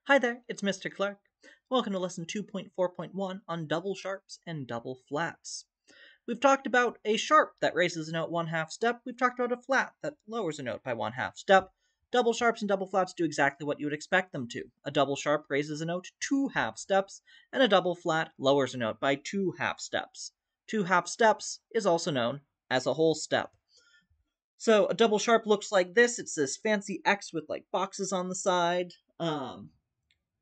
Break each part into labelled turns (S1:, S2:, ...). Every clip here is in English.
S1: Hi there, it's Mr. Clark. Welcome to lesson 2.4.1 on double sharps and double flats. We've talked about a sharp that raises a note 1/2 step. We've talked about a flat that lowers a note by 1/2 step. Double sharps and double flats do exactly what you would expect them to. A double sharp raises a note 2/2 steps, and a double flat lowers a note by 2/2 steps. 2/2 steps is also known as a whole step. So a double sharp looks like this. It's this fancy X with like boxes on the side.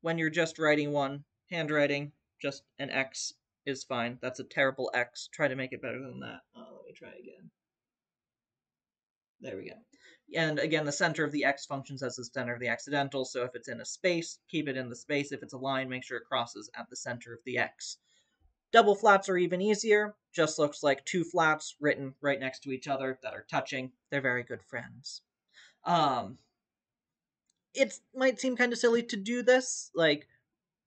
S1: When you're just writing one, handwriting, just an X is fine. That's a terrible X. Try to make it better than that. Let me try again. There we go. And again, the center of the X functions as the center of the accidental, so if it's in a space, keep it in the space. If it's a line, make sure it crosses at the center of the X. Double flats are even easier. Just looks like two flats written right next to each other that are touching. They're very good friends. It might seem kind of silly to do this, like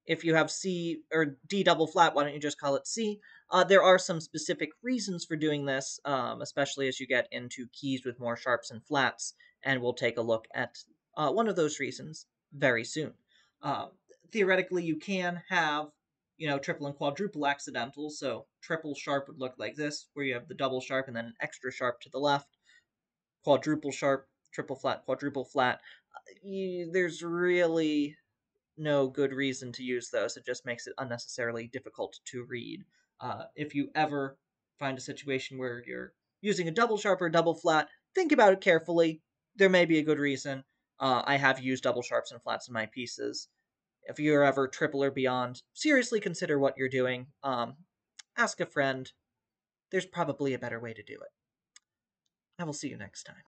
S1: if you have C or D double flat, why don't you just call it C? There are some specific reasons for doing this, especially as you get into keys with more sharps and flats, and we'll take a look at one of those reasons very soon. Uh, Theoretically, you can have, triple and quadruple accidentals, so triple sharp would look like this, where you have the double sharp and then an extra sharp to the left, quadruple sharp, triple flat, quadruple flat. There's really no good reason to use those. It just makes it unnecessarily difficult to read. If you ever find a situation where you're using a double sharp or a double flat, think about it carefully. There may be a good reason. I have used double sharps and flats in my pieces. If you're ever triple or beyond, seriously consider what you're doing. Ask a friend. There's probably a better way to do it. I will see you next time.